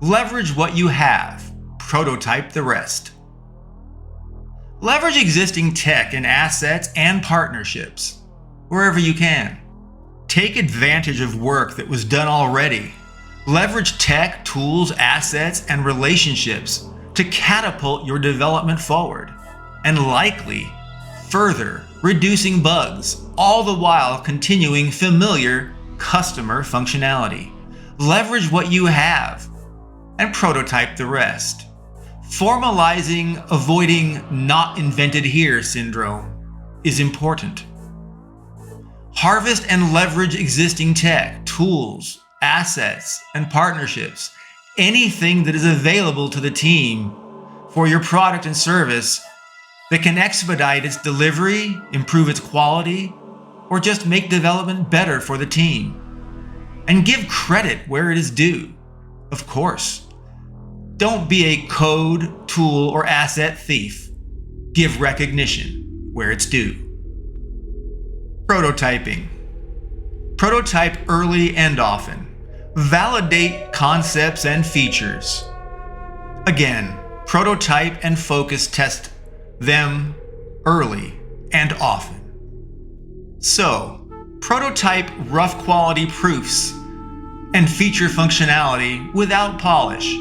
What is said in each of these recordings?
Leverage what you have, prototype the rest. Leverage existing tech and assets and partnerships wherever you can. Take advantage of work that was done already. Leverage tech, tools, assets, and relationships to catapult your development forward, and likely further reducing bugs, all the while continuing familiar customer functionality. Leverage what you have and prototype the rest. Formalizing avoiding not invented here syndrome is important. Harvest and leverage existing tech, tools, assets, and partnerships, anything that is available to the team for your product and service that can expedite its delivery, improve its quality, or just make development better for the team. And give credit where it is due, of course. Don't be a code, tool, or asset thief. Give recognition where it's due. Prototyping. Prototype early and often. Validate concepts and features. Again, prototype and focus test them early and often. So, prototype rough quality proofs and feature functionality without polish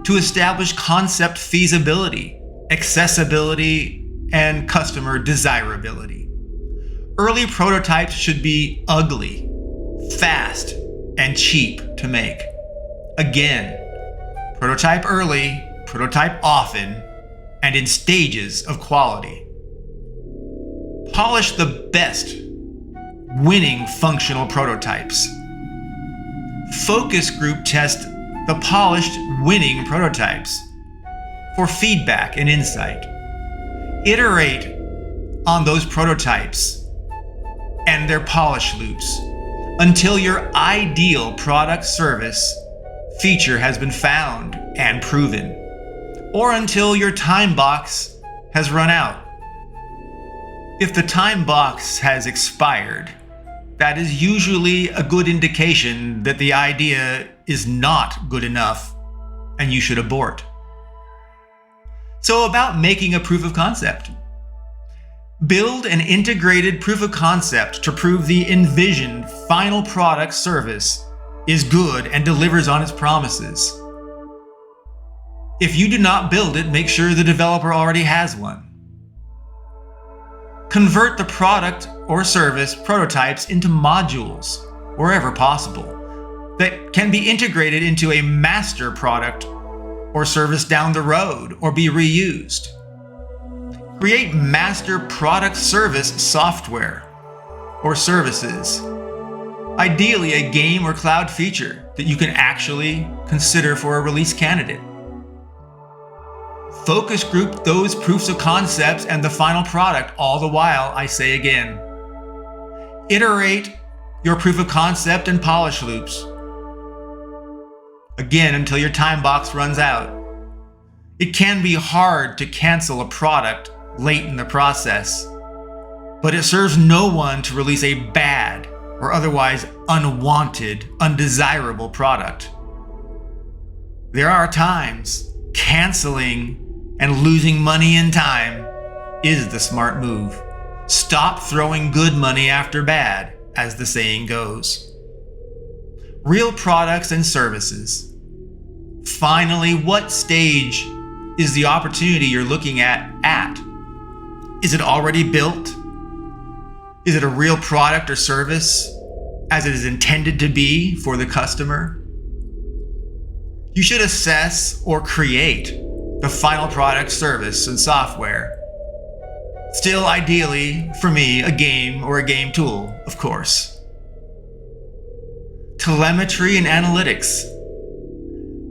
to establish concept feasibility, accessibility, and customer desirability. Early prototypes should be ugly, fast, and cheap to make. Again, prototype early, prototype often, and in stages of quality. Polish the best winning functional prototypes. Focus group test the polished winning prototypes for feedback and insight. Iterate on those prototypes and their polish loops until your ideal product, service, feature has been found and proven, or until your time box has run out. If the time box has expired, that is usually a good indication that the idea is not good enough and you should abort. So about making a proof of concept. Build an integrated proof of concept to prove the envisioned final product service is good and delivers on its promises. If you do not build it, make sure the developer already has one. Convert the product or service prototypes into modules, wherever possible, that can be integrated into a master product or service down the road or be reused. Create master product service software or services, ideally a game or cloud feature that you can actually consider for a release candidate. Focus group those proofs of concepts and the final product, all the while, I say again. Iterate your proof of concept and polish loops. Again, until your time box runs out. It can be hard to cancel a product late in the process, but it serves no one to release a bad or otherwise unwanted, undesirable product. There are times canceling and losing money and time is the smart move. Stop throwing good money after bad, as the saying goes. Real products and services. Finally, what stage is the opportunity you're looking at? Is it already built? Is it a real product or service as it is intended to be for the customer? You should assess or create the final product, service, and software. Still, ideally, for me, a game or a game tool, of course. Telemetry and analytics.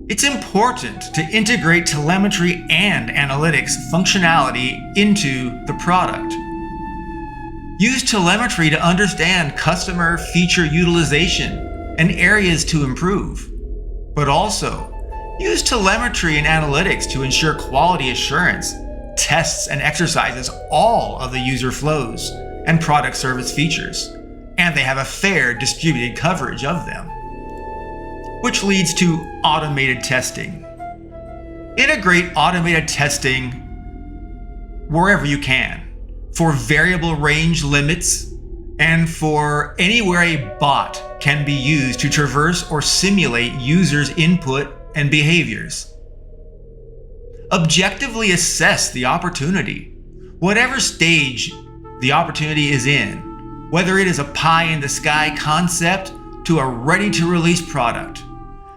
It's important to integrate telemetry and analytics functionality into the product. Use telemetry to understand customer feature utilization and areas to improve, but also use telemetry and analytics to ensure quality assurance, tests and exercises all of the user flows and product service features, and they have a fair distributed coverage of them. which leads to automated testing. Integrate automated testing wherever you can for variable range limits and for anywhere a bot can be used to traverse or simulate users' input and behaviors. Objectively assess the opportunity, whatever stage the opportunity is in, whether it is a pie-in-the-sky concept to a ready-to-release product.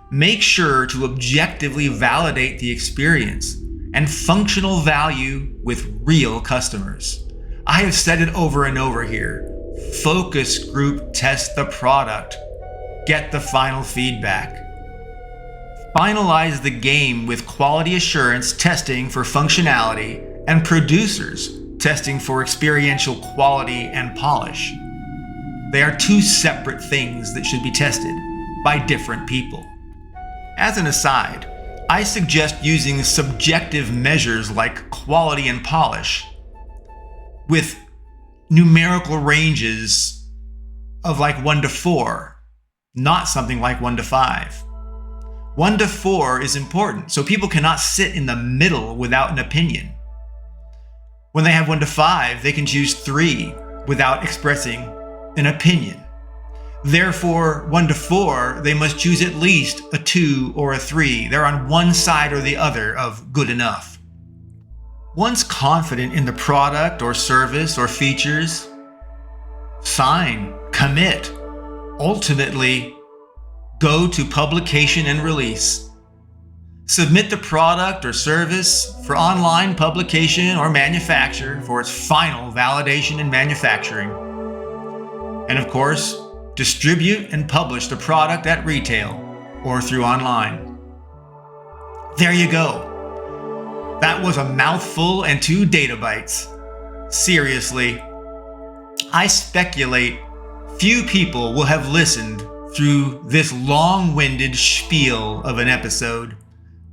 Make sure to objectively validate the experience and functional value with real customers. I have said it over and over here. Focus group test the product. Get the final feedback. Finalize the game with quality assurance testing for functionality and producers testing for experiential quality and polish. They are two separate things that should be tested by different people. As an aside, I suggest using subjective measures like quality and polish with numerical ranges of like 1 to 4, not something like 1 to 5. 1 to 4 is important, so people cannot sit in the middle without an opinion. When they have 1 to 5, they can choose 3 without expressing an opinion. Therefore, 1 to 4, they must choose at least a 2 or a 3. They're on one side or the other of good enough. Once confident in the product or service or features, sign, commit, ultimately go to publication and release. Submit the product or service for online publication or manufacture for its final validation and manufacturing. And of course, distribute and publish the product at retail or through online. There you go. That was a mouthful and 2 data bytes. Seriously, I speculate few people will have listened through this long-winded spiel of an episode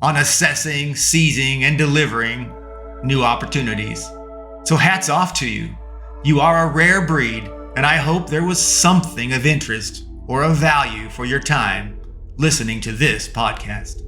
on assessing, seizing, and delivering new opportunities. So hats off to you. You are a rare breed, and I hope there was something of interest or of value for your time listening to this podcast.